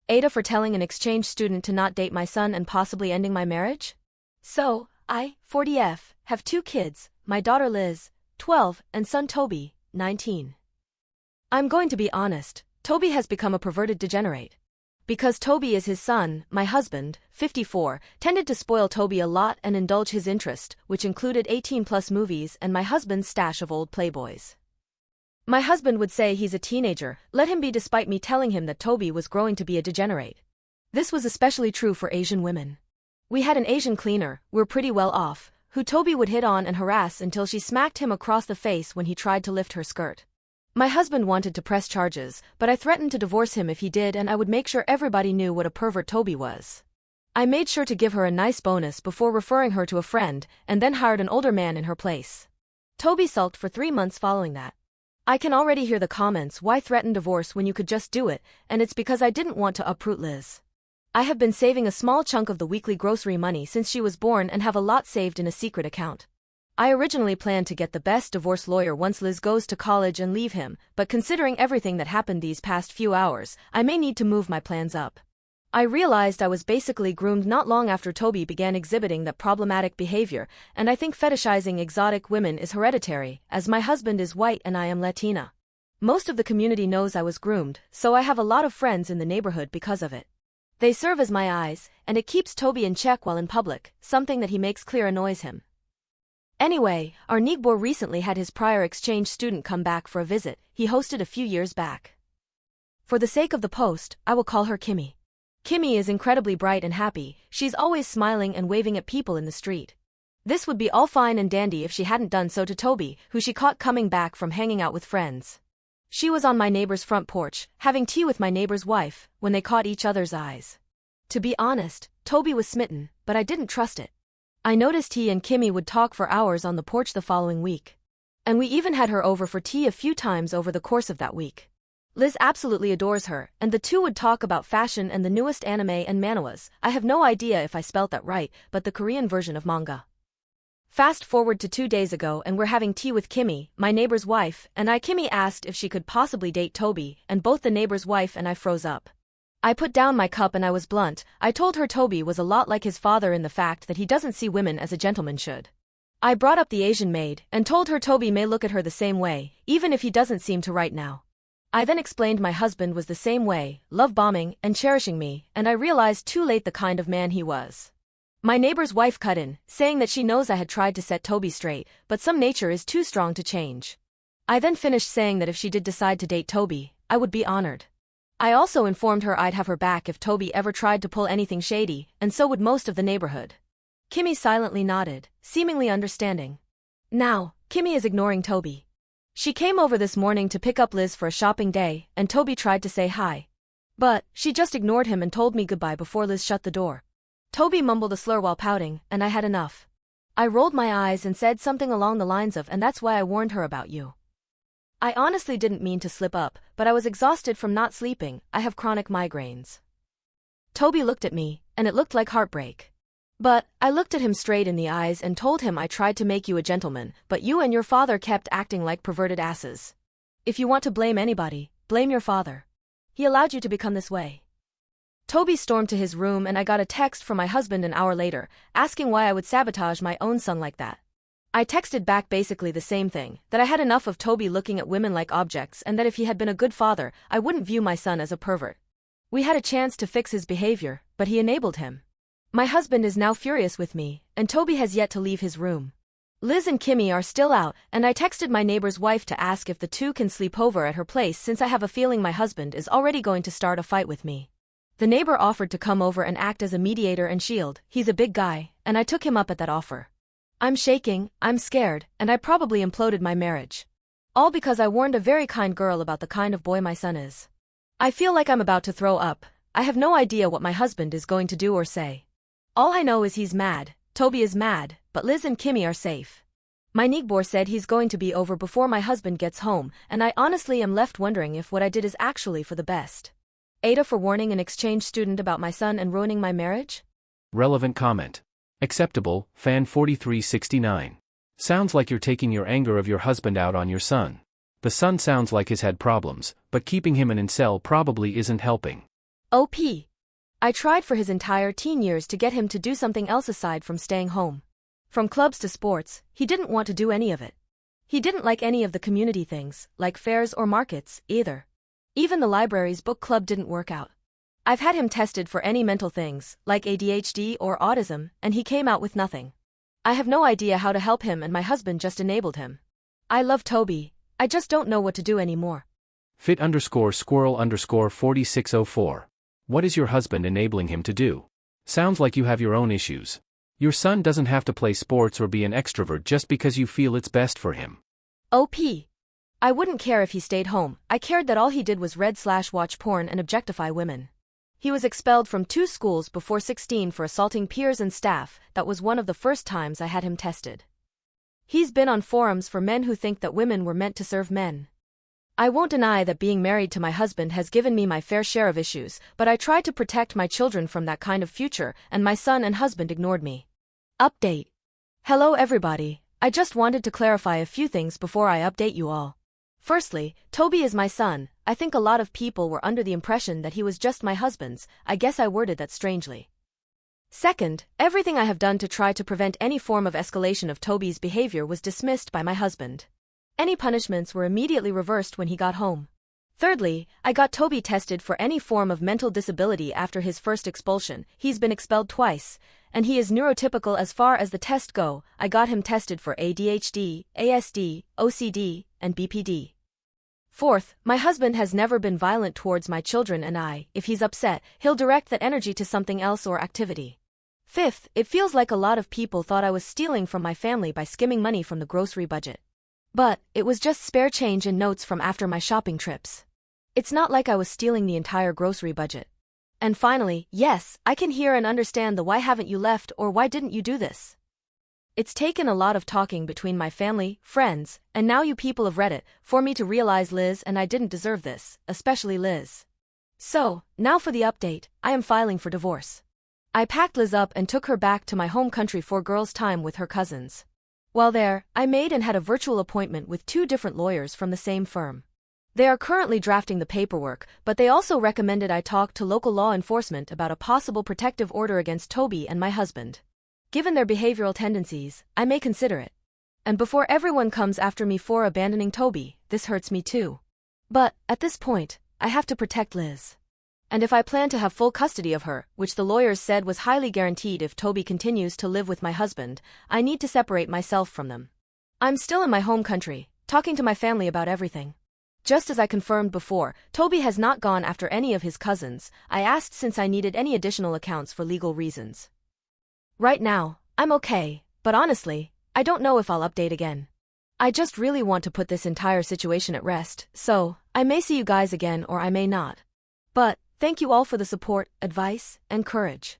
AITA for telling an exchange student to not date my son and possibly ending my marriage? So, I, 40F, have 2 kids, my daughter Liz, 12, and son Toby, 19. I'm going to be honest, Toby has become a perverted degenerate. Because Toby is his son, my husband, 54, tended to spoil Toby a lot and indulge his interest, which included 18-plus movies and my husband's stash of old Playboys. My husband would say he's a teenager, let him be, despite me telling him that Toby was growing to be a degenerate. This was especially true for Asian women. We had an Asian cleaner, we're pretty well off, who Toby would hit on and harass until she smacked him across the face when he tried to lift her skirt. My husband wanted to press charges, but I threatened to divorce him if he did, and I would make sure everybody knew what a pervert Toby was. I made sure to give her a nice bonus before referring her to a friend, and then hired an older man in her place. Toby sulked for 3 months following that. I can already hear the comments, why threaten divorce when you could just do it, and it's because I didn't want to uproot Liz. I have been saving a small chunk of the weekly grocery money since she was born and have a lot saved in a secret account. I originally planned to get the best divorce lawyer once Liz goes to college and leave him, but considering everything that happened these past few hours, I may need to move my plans up. I realized I was basically groomed not long after Toby began exhibiting that problematic behavior, and I think fetishizing exotic women is hereditary, as my husband is white and I am Latina. Most of the community knows I was groomed, so I have a lot of friends in the neighborhood because of it. They serve as my eyes, and it keeps Toby in check while in public, something that he makes clear annoys him. Anyway, our Nigbor recently had his prior exchange student come back for a visit he hosted a few years back. For the sake of the post, I will call her Kimmy. Kimmy is incredibly bright and happy, she's always smiling and waving at people in the street. This would be all fine and dandy if she hadn't done so to Toby, who she caught coming back from hanging out with friends. She was on my neighbor's front porch, having tea with my neighbor's wife, when they caught each other's eyes. To be honest, Toby was smitten, but I didn't trust it. I noticed he and Kimmy would talk for hours on the porch the following week. And we even had her over for tea a few times over the course of that week. Liz absolutely adores her, and the two would talk about fashion and the newest anime and manhwas. I have no idea if I spelt that right, but the Korean version of manga. Fast forward to 2 days ago and we're having tea with Kimmy, my neighbor's wife, and Kimmy asked if she could possibly date Toby, and both the neighbor's wife and I froze up. I put down my cup and I was blunt. I told her Toby was a lot like his father in the fact that he doesn't see women as a gentleman should. I brought up the Asian maid, and told her Toby may look at her the same way, even if he doesn't seem to right now. I then explained my husband was the same way, love bombing and cherishing me, and I realized too late the kind of man he was. My neighbor's wife cut in, saying that she knows I had tried to set Toby straight, but some nature is too strong to change. I then finished saying that if she did decide to date Toby, I would be honored. I also informed her I'd have her back if Toby ever tried to pull anything shady, and so would most of the neighborhood. Kimmy silently nodded, seemingly understanding. Now, Kimmy is ignoring Toby. She came over this morning to pick up Liz for a shopping day, and Toby tried to say hi. But she just ignored him and told me goodbye before Liz shut the door. Toby mumbled a slur while pouting, and I had enough. I rolled my eyes and said something along the lines of, "And that's why I warned her about you." I honestly didn't mean to slip up, but I was exhausted from not sleeping. I have chronic migraines. Toby looked at me, and it looked like heartbreak. But I looked at him straight in the eyes and told him I tried to make you a gentleman, but you and your father kept acting like perverted asses. If you want to blame anybody, blame your father. He allowed you to become this way. Toby stormed to his room and I got a text from my husband an hour later, asking why I would sabotage my own son like that. I texted back basically the same thing, that I had enough of Toby looking at women like objects and that if he had been a good father, I wouldn't view my son as a pervert. We had a chance to fix his behavior, but he enabled him. My husband is now furious with me, and Toby has yet to leave his room. Liz and Kimmy are still out, and I texted my neighbor's wife to ask if the two can sleep over at her place since I have a feeling my husband is already going to start a fight with me. The neighbor offered to come over and act as a mediator and shield. He's a big guy, and I took him up at that offer. I'm shaking, I'm scared, and I probably imploded my marriage. All because I warned a very kind girl about the kind of boy my son is. I feel like I'm about to throw up. I have no idea what my husband is going to do or say. All I know is he's mad, Toby is mad, but Liz and Kimmy are safe. My Nigbor said he's going to be over before my husband gets home, and I honestly am left wondering if what I did is actually for the best. AITA for warning an exchange student about my son and ruining my marriage? Relevant comment. Acceptable, fan 4369. Sounds like you're taking your anger of your husband out on your son. The son sounds like he's had problems, but keeping him an incel probably isn't helping. OP. I tried for his entire teen years to get him to do something else aside from staying home. From clubs to sports, he didn't want to do any of it. He didn't like any of the community things, like fairs or markets, either. Even the library's book club didn't work out. I've had him tested for any mental things, like ADHD or autism, and he came out with nothing. I have no idea how to help him, and my husband just enabled him. I love Toby, I just don't know what to do anymore. Fit_squirrel_4604. What is your husband enabling him to do? Sounds like you have your own issues. Your son doesn't have to play sports or be an extrovert just because you feel it's best for him. OP. I wouldn't care if he stayed home. I cared that all he did was read/watch porn and objectify women. He was expelled from 2 schools before 16 for assaulting peers and staff. That was one of the first times I had him tested. He's been on forums for men who think that women were meant to serve men. I won't deny that being married to my husband has given me my fair share of issues, but I tried to protect my children from that kind of future, and my son and husband ignored me. Update. Hello everybody, I just wanted to clarify a few things before I update you all. Firstly, Toby is my son. I think a lot of people were under the impression that he was just my husband's. I guess I worded that strangely. Second, everything I have done to try to prevent any form of escalation of Toby's behavior was dismissed by my husband. Any punishments were immediately reversed when he got home. Thirdly, I got Toby tested for any form of mental disability after his first expulsion. He's been expelled twice, and he is neurotypical as far as the tests go. I got him tested for ADHD, ASD, OCD, and BPD. Fourth, my husband has never been violent towards my children, and if he's upset, he'll direct that energy to something else or activity. Fifth, it feels like a lot of people thought I was stealing from my family by skimming money from the grocery budget. But it was just spare change and notes from after my shopping trips. It's not like I was stealing the entire grocery budget. And finally, yes, I can hear and understand the why haven't you left or why didn't you do this. It's taken a lot of talking between my family, friends, and now you people of Reddit for me to realize Liz and I didn't deserve this, especially Liz. So, now for the update. I am filing for divorce. I packed Liz up and took her back to my home country for girls' time with her cousins. While there, I made and had a virtual appointment with 2 different lawyers from the same firm. They are currently drafting the paperwork, but they also recommended I talk to local law enforcement about a possible protective order against Toby and my husband. Given their behavioral tendencies, I may consider it. And before everyone comes after me for abandoning Toby, this hurts me too. But, at this point, I have to protect Liz. And if I plan to have full custody of her, which the lawyers said was highly guaranteed if Toby continues to live with my husband, I need to separate myself from them. I'm still in my home country, talking to my family about everything. Just as I confirmed before, Toby has not gone after any of his cousins. I asked since I needed any additional accounts for legal reasons. Right now, I'm okay, but honestly, I don't know if I'll update again. I just really want to put this entire situation at rest, so I may see you guys again or I may not. But thank you all for the support, advice, and courage.